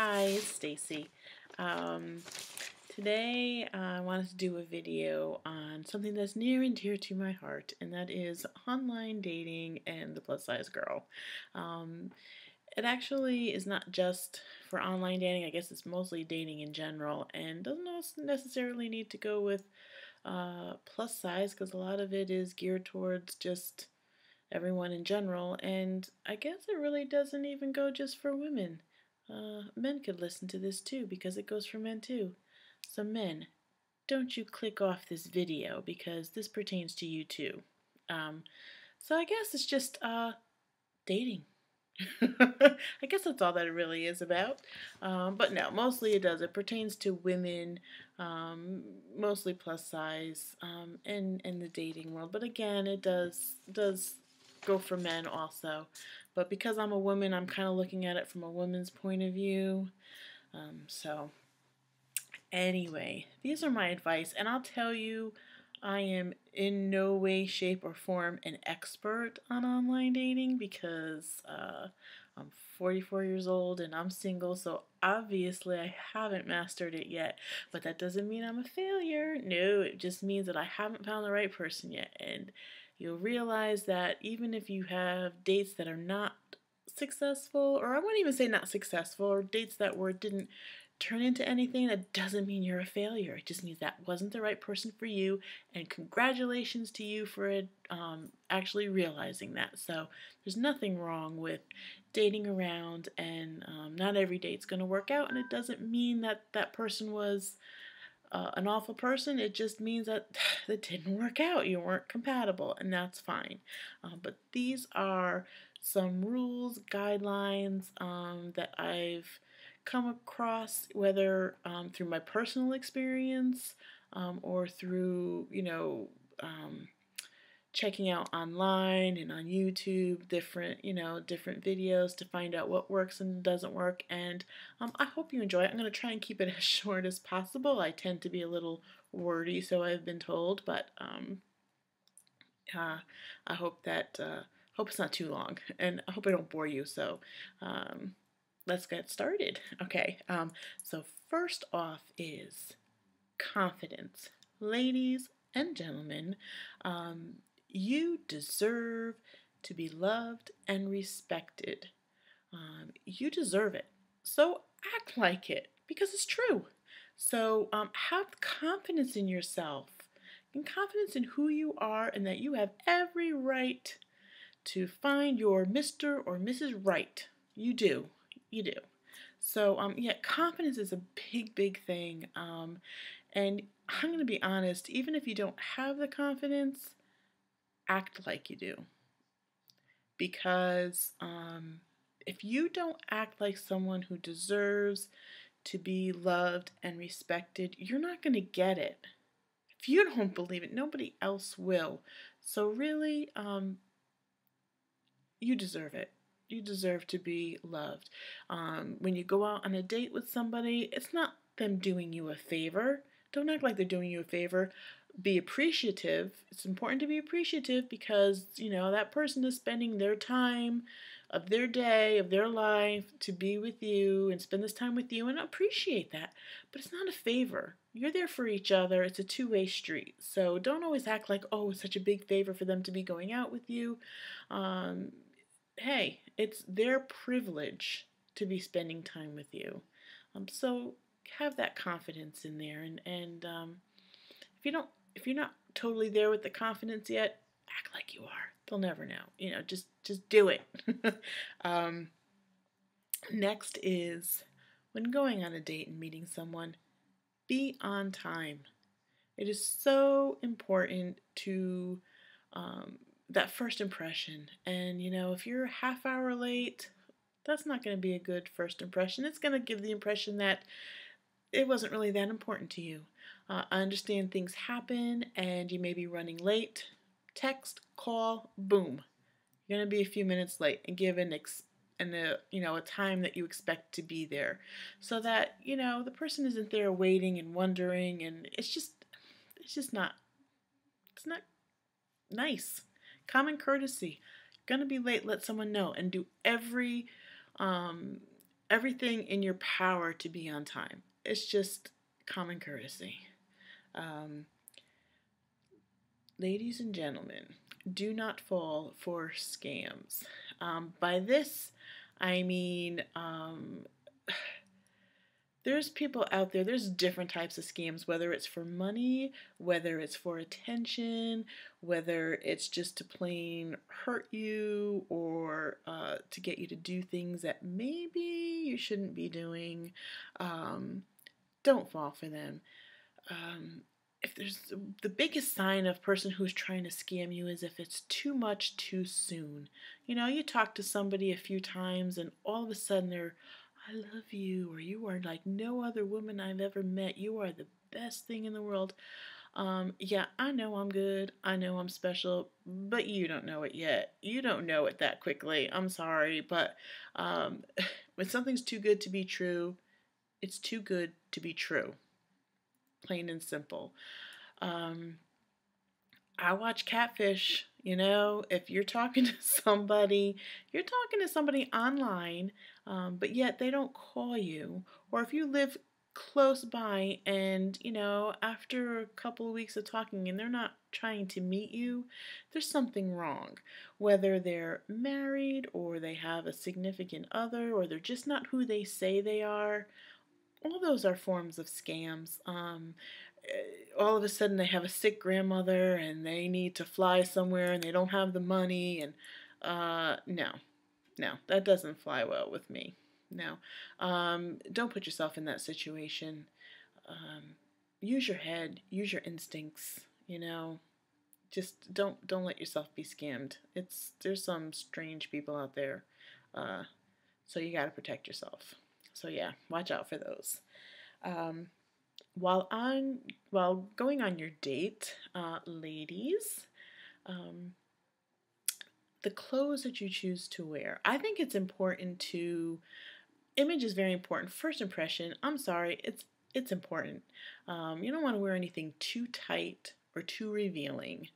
Hi, it's Stacy. Um, Today I wanted to do a video on something that's near and dear to my heart, and that is online dating and the plus size girl. Um, it actually is not just for online dating. I guess it's mostly dating in general, and doesn't necessarily need to go with plus size, because a lot of it is geared towards just everyone in general, and I guess it really doesn't even go just for women. Men could listen to this too, because it goes for men too. So men, don't you click off this video, because this pertains to you too. Um, so I guess it's just dating. I guess that's all that it really is about. But no, mostly it does. It pertains to women, mostly plus size, in the dating world. But again, it does go for men also. But because I'm a woman, I'm kind of looking at it from a woman's point of view. So anyway, these are my advice, and I'll tell you, I am in no way, shape, or form an expert on online dating, because I'm 44 years old and I'm single, so obviously I haven't mastered it yet. But that doesn't mean I'm a failure. No, it just means that I haven't found the right person yet. And you'll realize that even if you have dates that are not successful, or I wouldn't even say not successful, or dates that didn't turn into anything, that doesn't mean you're a failure. It just means that wasn't the right person for you, and congratulations to you for actually realizing that. So there's nothing wrong with dating around, and not every date's going to work out, and it doesn't mean that that person was an awful person. It just means that it didn't work out. You weren't compatible, and that's fine. But these are some rules, guidelines that I've come across, whether through my personal experience or through, checking out online and on YouTube different videos to find out what works and doesn't work. And I hope you enjoy it. I'm going to try and keep it as short as possible. I tend to be a little wordy, so I've been told, but I hope that hope it's not too long, and I hope I don't bore you. So let's get started. Okay. So first off is confidence. Ladies and gentlemen, you deserve to be loved and respected. You deserve it. So act like it, because it's true. So have confidence in yourself and confidence in who you are, and that you have every right to find your Mr. or Mrs. Right. You do. You do. So, yeah, confidence is a big, big thing. And I'm going to be honest, even if you don't have the confidence, act like you do. Because if you don't act like someone who deserves to be loved and respected, you're not going to get it. If you don't believe it, nobody else will. So really, you deserve it. You deserve to be loved. When you go out on a date with somebody, it's not them doing you a favor. Don't act like they're doing you a favor. Be appreciative. It's important to be appreciative, because, that person is spending their time of their day, of their life, to be with you and spend this time with you, and appreciate that. But it's not a favor. You're there for each other. It's a two-way street. So don't always act like, oh, it's such a big favor for them to be going out with you. Hey, it's their privilege to be spending time with you. So have that confidence in there, and if you're not totally there with the confidence yet, act like you are. They'll never know. Just do it. Next is, when going on a date and meeting someone, be on time. It is so important to that first impression. And, if you're a half hour late, that's not going to be a good first impression. It's going to give the impression that it wasn't really that important to you. I understand things happen and you may be running late. Text, call, boom. You're going to be a few minutes late, and give a time that you expect to be there, so that, the person isn't there waiting and wondering, and it's just not, it's not nice. Common courtesy. Gonna be late, let someone know, and do every everything in your power to be on time. It's just common courtesy. Um, Ladies and gentlemen, do not fall for scams. By this, I mean, there's people out there, there's different types of scams, whether it's for money, whether it's for attention, whether it's just to plain hurt you or to get you to do things that maybe you shouldn't be doing. Don't fall for them. If there's the biggest sign of a person who's trying to scam you is if it's too much too soon. You know, you talk to somebody a few times and all of a sudden they're, I love you, or you are like no other woman I've ever met. You are the best thing in the world. Yeah, I know I'm good. I know I'm special, but you don't know it yet. You don't know it that quickly. I'm sorry, but when something's too good to be true, it's too good to be true. Plain and simple. I watch Catfish. You know, if you're talking to somebody, you're talking to somebody online, but yet they don't call you, or if you live close by and, you know, after a couple of weeks of talking and they're not trying to meet you, there's something wrong. Whether they're married or they have a significant other or they're just not who they say they are, all those are forms of scams. All of a sudden they have a sick grandmother and they need to fly somewhere and they don't have the money, and no, that doesn't fly well with me. No, don't put yourself in that situation. Use your head, use your instincts. You know, just don't let yourself be scammed. There's some strange people out there, so you got to protect yourself. So yeah, watch out for those. Um, while going on your date, ladies, the clothes that you choose to wear. I think it's important to. Image is very important. First impression. I'm sorry, it's important. You don't want to wear anything too tight or too revealing.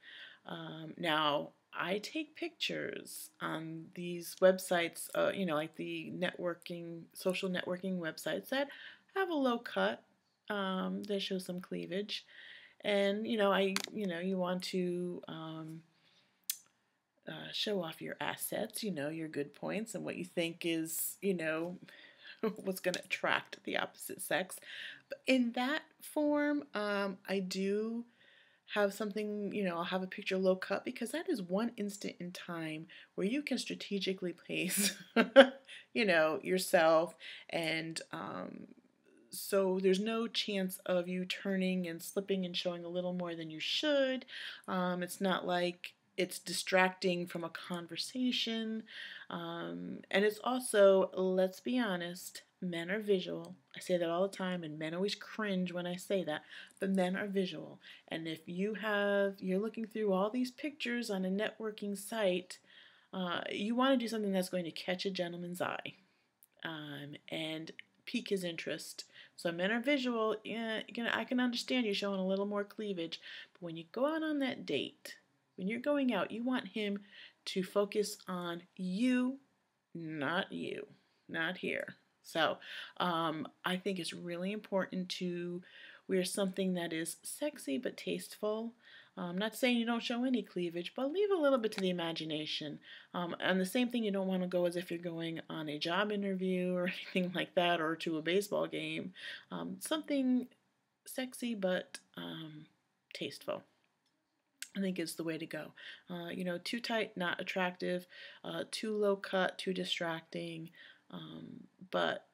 Now, I take pictures on these websites, you know, like the social networking websites that have a low cut that shows some cleavage, and you want to show off your assets, you know, your good points, and what you think is, you know, what's going to attract the opposite sex. But in that form, I do have something, you know, I'll have a picture low cut because that is one instant in time where you can strategically place, you know, yourself, and so there's no chance of you turning and slipping and showing a little more than you should. It's not like it's distracting from a conversation. And it's also, let's be honest, men are visual. I say that all the time, and men always cringe when I say that, but men are visual. And if you're looking through all these pictures on a networking site, you want to do something that's going to catch a gentleman's eye and pique his interest. So men are visual. Yeah, I can understand you showing a little more cleavage, but when you go out on that date, when you're going out, you want him to focus on you, not here. So I think it's really important to wear something that is sexy but tasteful. I'm not saying you don't show any cleavage, but leave a little bit to the imagination. And the same thing, you don't want to go as if you're going on a job interview or anything like that, or to a baseball game. Something sexy but tasteful, I think, is the way to go. You know, too tight, not attractive. Too low cut, too distracting. But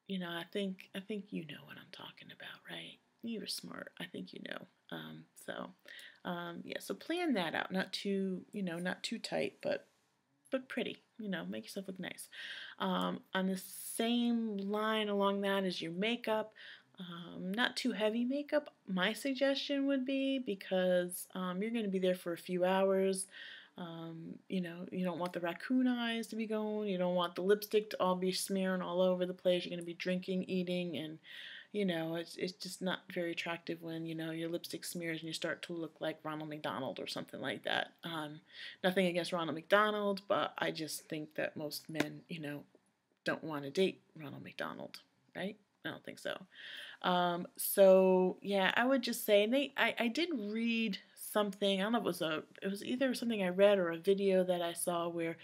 you know, I think you know what I'm talking about, right? You're smart. I think you know. Yeah. So plan that out. Not too, you know, not too tight, but pretty. You know, make yourself look nice. On the same line along that is your makeup. Not too heavy makeup, my suggestion would be, because you're going to be there for a few hours. You know, you don't want the raccoon eyes to be going. You don't want the lipstick to all be smearing all over the place. You're going to be drinking, eating, and you know, it's just not very attractive when, you know, your lipstick smears and you start to look like Ronald McDonald or something like that. Nothing against Ronald McDonald, but I just think that most men, you know, don't want to date Ronald McDonald, right? I don't think so. So yeah, I would just say, and I did read something. I don't know if it was either something I read or a video that I saw where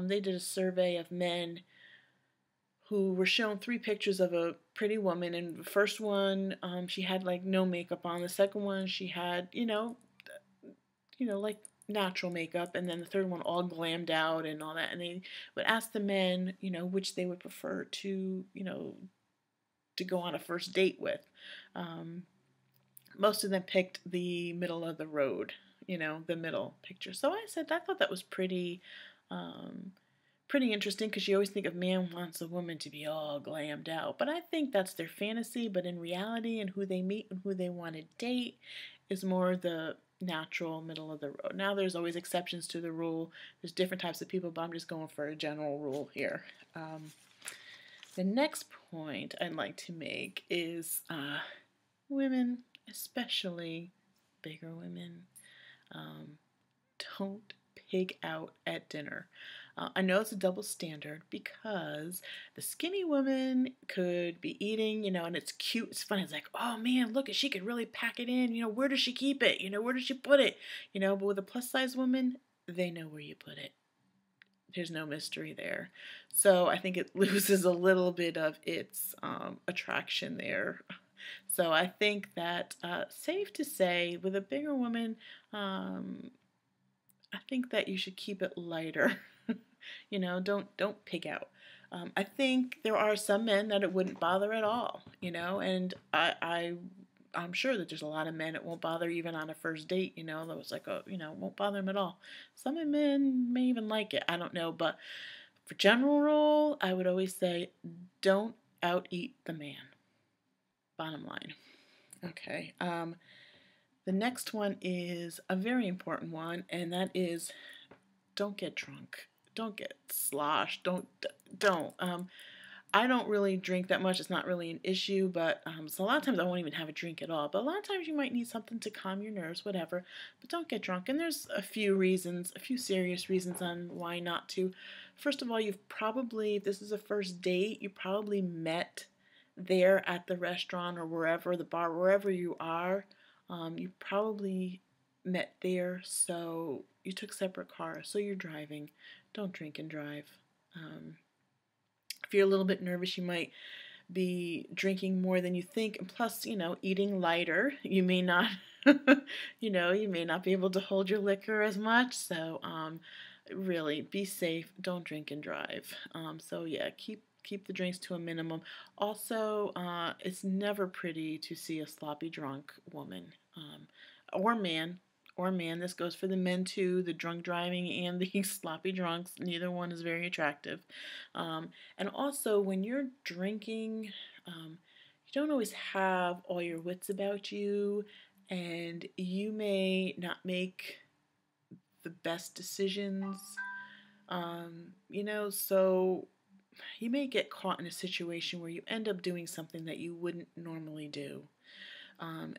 they did a survey of men who were shown 3 pictures of a pretty woman. And the first one, she had like no makeup on. The second one, she had, like natural makeup. And then the third one, all glammed out and all that. And they would ask the men, which they would prefer to go on a first date with. Most of them picked the middle of the road, the middle picture. So I thought that was pretty interesting, because you always think of man wants a woman to be all glammed out. But I think that's their fantasy. But in reality, and who they meet and who they want to date is more the natural middle of the road. Now, there's always exceptions to the rule. There's different types of people, but I'm just going for a general rule here. The next point I'd like to make is women, especially bigger women, don't pig out at dinner. I know it's a double standard, because the skinny woman could be eating, and it's cute, it's fun. It's like, oh man, look, she could really pack it in. Where does she keep it? Where does she put it? But with a plus size woman, they know where you put it. There's no mystery there. So I think it loses a little bit of its attraction there. So I think that, safe to say, with a bigger woman, I think that you should keep it lighter. Don't pig out. I think there are some men that it wouldn't bother at all, and I'm sure that there's a lot of men it won't bother even on a first date, that was like, won't bother them at all. Some men may even like it, I don't know, but for general rule, I would always say, don't out-eat the man. Bottom line. Okay. The next one is a very important one, and that is, don't get drunk. Don't get sloshed. Don't. I don't really drink that much. It's not really an issue, but so a lot of times I won't even have a drink at all. But a lot of times you might need something to calm your nerves, whatever. But don't get drunk. And there's a few serious reasons on why not to. First of all, if this is a first date, you probably met there at the restaurant or wherever, the bar, wherever you are. You probably met there, so you took separate cars, so you're driving. Don't drink and drive. If you're a little bit nervous, you might be drinking more than you think, and plus, eating lighter, you may not, you may not be able to hold your liquor as much. So, really, be safe. Don't drink and drive. So yeah, keep the drinks to a minimum. Also, it's never pretty to see a sloppy drunk woman, or man. This goes for the men too, the drunk driving and the sloppy drunks. Neither one is very attractive. And also, when you're drinking, you don't always have all your wits about you, and you may not make the best decisions. So you may get caught in a situation where you end up doing something that you wouldn't normally do.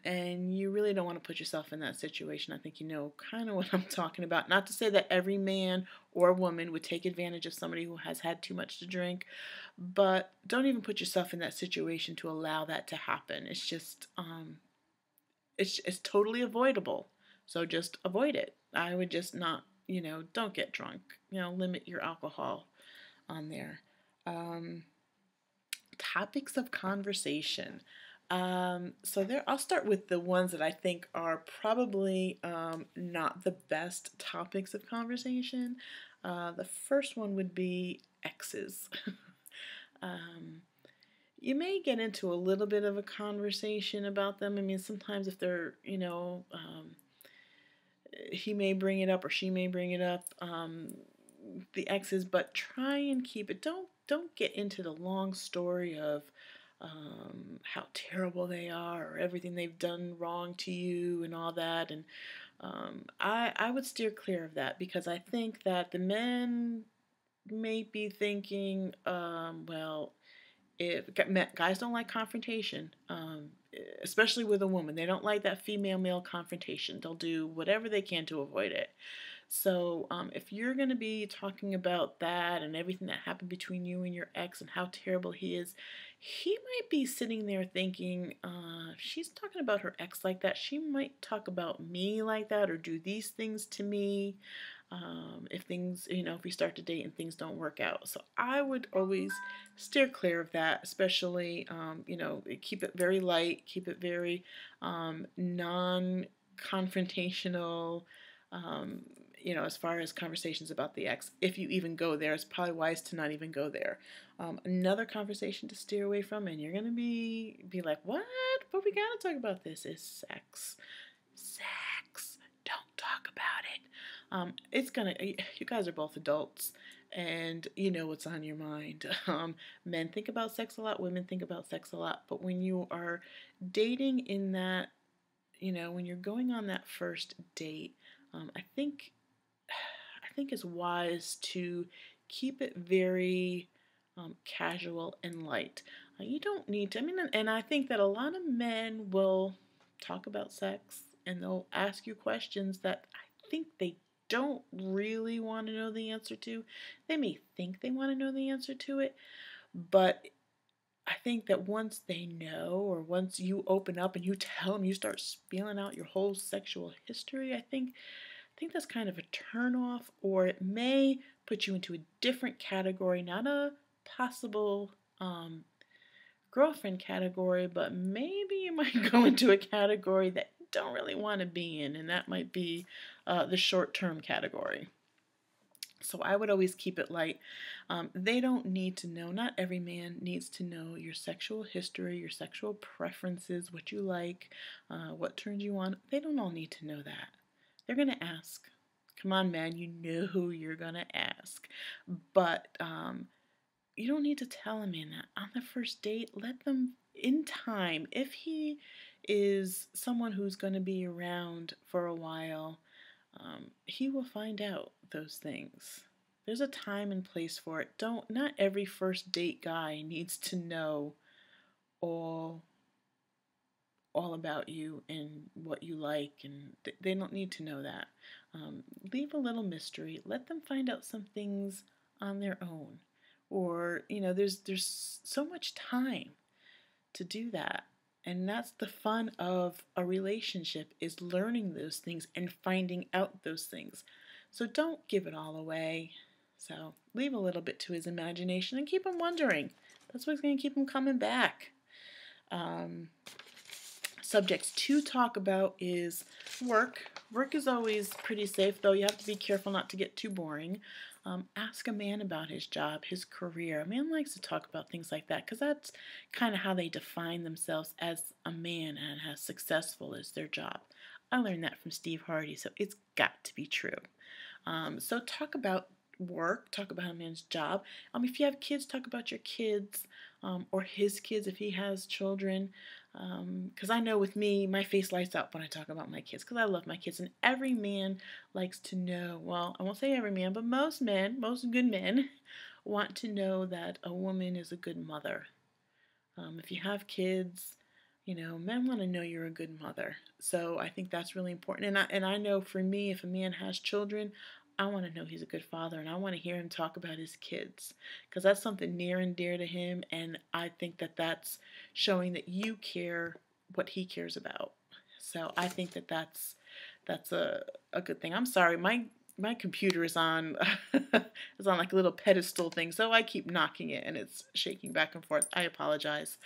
And you really don't want to put yourself in that situation. I think you know kind of what I'm talking about. Not to say that every man or woman would take advantage of somebody who has had too much to drink, but don't even put yourself in that situation to allow that to happen. It's just, it's totally avoidable. So just avoid it. I would just not, don't get drunk. Limit your alcohol on there. Topics of conversation. I'll start with the ones that I think are probably not the best topics of conversation. The first one would be exes. You may get into a little bit of a conversation about them. I mean, sometimes if they're, he may bring it up or she may bring it up, the exes, but try and keep it. Don't get into the long story of how terrible they are or everything they've done wrong to you and all that. And I would steer clear of that, because I think that the men may be thinking, if guys don't like confrontation, especially with a woman, they don't like that female-male confrontation. They'll do whatever they can to avoid it. So if you're going to be talking about that and everything that happened between you and your ex and how terrible he is, he might be sitting there thinking, she's talking about her ex like that. She might talk about me like that or do these things to me. If things, if we start to date and things don't work out. So I would always steer clear of that, especially, keep it very light, keep it very non-confrontational, as far as conversations about the ex. If you even go there, it's probably wise to not even go there. Another conversation to steer away from, and you're going to be like, what? But we got to talk about this, is sex. Sex. Don't talk about it. You guys are both adults and you know what's on your mind. Men think about sex a lot, women think about sex a lot, but when you are dating in that, when you're going on that first date, I think it's wise to keep it very casual and light. You don't need to, and I think that a lot of men will talk about sex and they'll ask you questions that I think they don't really want to know the answer to. They may think they want to know the answer to it, but I think that once they know, or once you open up and you tell them, you start spilling out your whole sexual history, I think that's kind of a turnoff, or it may put you into a different category, not a possible girlfriend category, but maybe you might go into a category that you don't really want to be in, and that might be the short-term category. So I would always keep it light. They don't need to know, not every man needs to know your sexual history, your sexual preferences, what you like, what turns you on. They don't all need to know that. They're going to ask. Come on, man, you know who you're going to ask. But you don't need to tell a man that. On the first date, let them, in time, if he is someone who's going to be around for a while, he will find out those things. There's a time and place for it. Not every first date guy needs to know all about you and what you like, and they don't need to know that. Leave a little mystery. Let them find out some things on their own. Or, there's so much time to do that. And that's the fun of a relationship, is learning those things and finding out those things. So don't give it all away. So leave a little bit to his imagination and keep him wondering. That's what's going to keep him coming back. Subjects to talk about is work. Work is always pretty safe, though you have to be careful not to get too boring. Ask a man about his job, his career. A man likes to talk about things like that because that's kind of how they define themselves as a man, and as successful as their job. I learned that from Steve Harvey, so it's got to be true. So talk about work, talk about a man's job. If you have kids, talk about your kids, or his kids if he has children. Because I know with me, my face lights up when I talk about my kids, because I love my kids, and every man likes to know, well, I won't say every man, but most men, most good men, want to know that a woman is a good mother. If you have kids, men want to know you're a good mother. So I think that's really important. And I know for me, if a man has children, I want to know he's a good father, and I want to hear him talk about his kids, because that's something near and dear to him, and I think that that's showing that you care what he cares about. So I think that that's a good thing. I'm sorry, my computer is on is on like a little pedestal thing, so I keep knocking it and it's shaking back and forth. I apologize.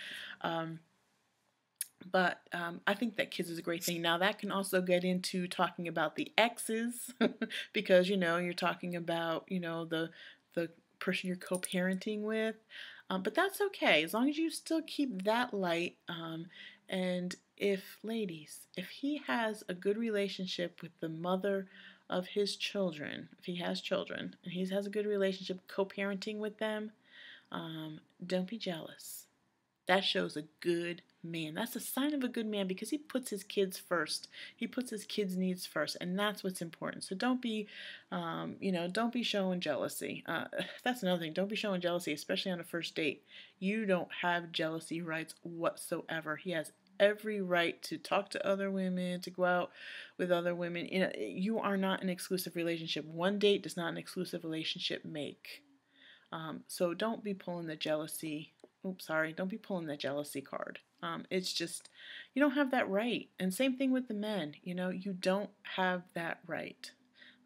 But I think that kids is a great thing. Now that can also get into talking about the exes, because you're talking about the person you're co-parenting with. But that's okay as long as you still keep that light. And if he has a good relationship with the mother of his children, if he has children and he has a good relationship co-parenting with them, don't be jealous. That shows a good man. That's a sign of a good man, because he puts his kids first. He puts his kids' needs first, and that's what's important. So don't be showing jealousy. That's another thing. Don't be showing jealousy, especially on a first date. You don't have jealousy rights whatsoever. He has every right to talk to other women, to go out with other women. You know, you are not in an exclusive relationship. One date does not an exclusive relationship make. So don't be pulling the jealousy. Oops, sorry. Don't be pulling the jealousy card. It's just, you don't have that right. And same thing with the men. You know, you don't have that right.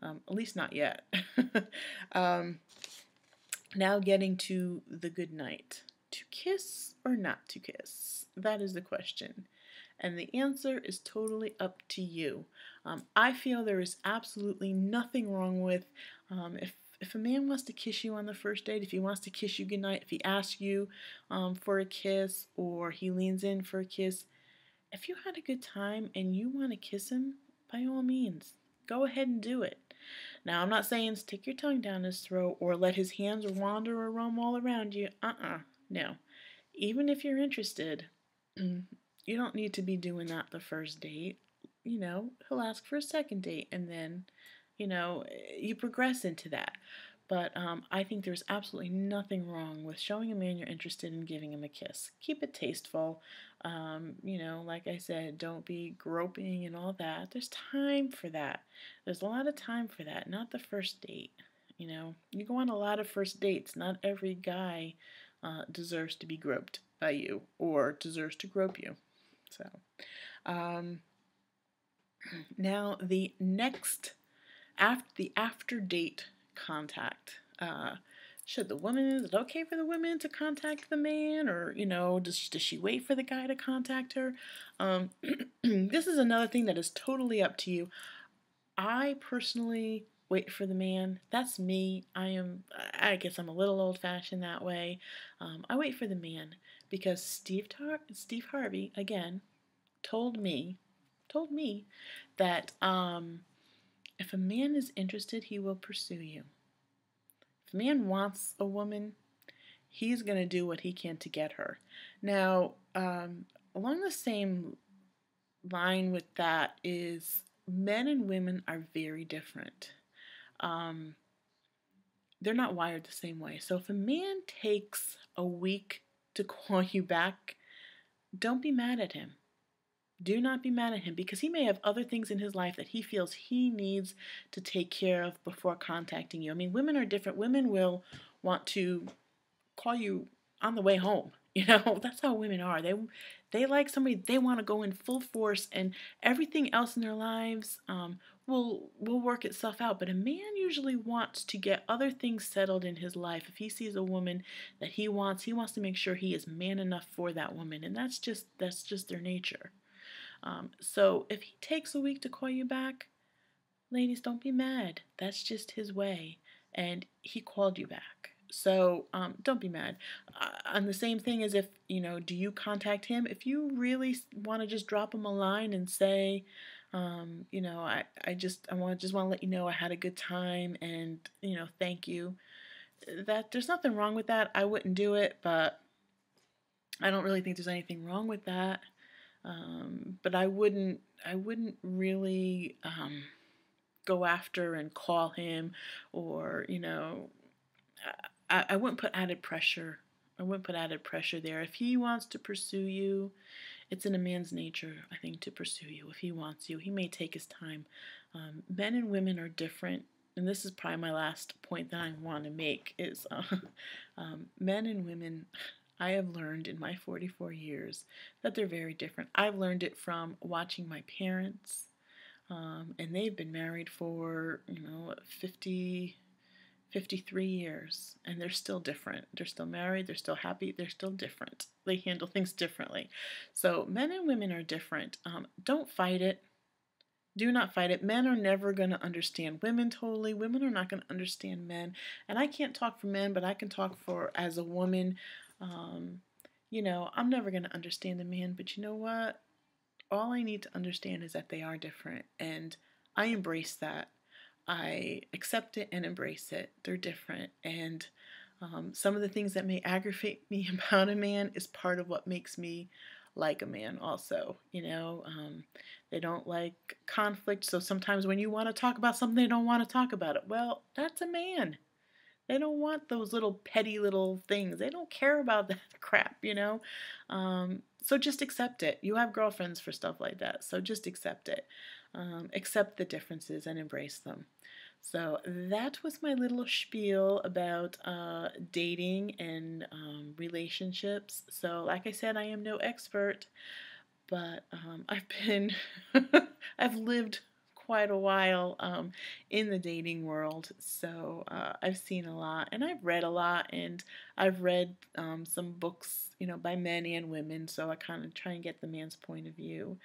At least not yet. Now getting to the good night. To kiss or not to kiss? That is the question. And the answer is totally up to you. I feel there is absolutely nothing wrong with if a man wants to kiss you on the first date, if he wants to kiss you goodnight, if he asks you for a kiss or he leans in for a kiss, if you had a good time and you want to kiss him, by all means, go ahead and do it. Now, I'm not saying stick your tongue down his throat or let his hands wander or roam all around you. No. Even if you're interested, you don't need to be doing that the first date. You know, he'll ask for a second date and then, you know, you progress into that. But I think there's absolutely nothing wrong with showing a man you're interested in giving him a kiss. Keep it tasteful. You know, like I said, don't be groping and all that. There's time for that. There's a lot of time for that, not the first date. You know, you go on a lot of first dates. Not every guy deserves to be groped by you or deserves to grope you. So, now the next, after date contact. Should the woman, is it okay for the woman to contact the man, or, you know, does she wait for the guy to contact her? This is another thing that is totally up to you. I personally wait for the man. That's me. I guess I'm a little old-fashioned that way. I wait for the man because Steve Harvey, again, told me that if a man is interested, he will pursue you. If a man wants a woman, he's going to do what he can to get her. Now, along the same line with that is men and women are very different. They're not wired the same way. So if a man takes a week to call you back, don't be mad at him. Do not be mad at him because he may have other things in his life that he feels he needs to take care of before contacting you. I mean, women are different. Women will want to call you on the way home. You know, that's how women are. They like somebody, they want to go in full force, and everything else in their lives will work itself out. But a man usually wants to get other things settled in his life. If he sees a woman that he wants to make sure he is man enough for that woman, and that's just their nature. So if he takes a week to call you back, ladies, don't be mad. That's just his way, and he called you back. So don't be mad. And the same thing as if, you know, do you contact him? If you really want to just drop him a line and say, you know, I just want to let you know I had a good time and, you know, thank you. That there's nothing wrong with that. I wouldn't do it, but I don't really think there's anything wrong with that. But I wouldn't really go after and call him, or, you know, I wouldn't put added pressure. I wouldn't put added pressure there. If he wants to pursue you, it's in a man's nature, I think, to pursue you. If he wants you, he may take his time. Men and women are different, and this is probably my last point that I want to make is men and women. I have learned in my 44 years that they're very different. I've learned it from watching my parents, and they've been married for, you know, 53 years, and they're still different. They're still married, they're still happy, they're still different. They handle things differently. So men and women are different. Don't fight it. Do not fight it. Men are never going to understand women totally. Women are not going to understand men. And I can't talk for men, but I can talk for as a woman. You know, I'm never going to understand a man, but you know what? All I need to understand is that they are different, and I embrace that. I accept it and embrace it. They're different, and some of the things that may aggravate me about a man is part of what makes me like a man also. You know, they don't like conflict, so sometimes when you want to talk about something, they don't want to talk about it. Well, that's a man. They don't want those little petty little things. They don't care about that crap, you know? So just accept it. You have girlfriends for stuff like that, so just accept it. Accept the differences and embrace them. So that was my little spiel about dating and relationships. So like I said, I am no expert, but I've lived quite a while in the dating world, so I've seen a lot and I've read a lot, and I've read some books, by men and women, so I kind of try and get the man's point of view.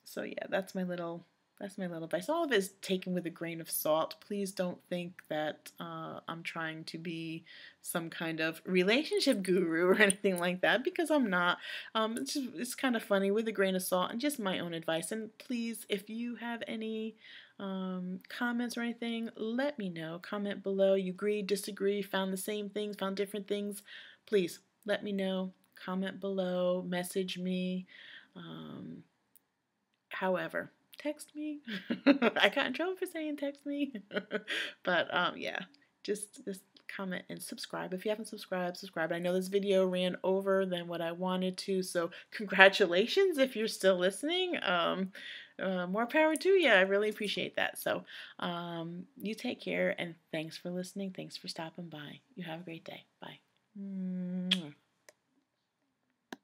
So yeah, that's my little advice. All of it is taken with a grain of salt. Please don't think that I'm trying to be some kind of relationship guru or anything like that, because I'm not. It's kind of funny, with a grain of salt and just my own advice. And please, if you have any comments or anything, let me know. Comment below. You agree, disagree, found the same things, found different things. Please let me know. Comment below. Message me. However, text me. I got in trouble for saying text me. But yeah, just comment and subscribe. If you haven't subscribed, subscribe. I know this video ran over than what I wanted to, so congratulations if you're still listening. More power to you. I really appreciate that. So you take care, and thanks for listening. Thanks for stopping by. You have a great day. Bye.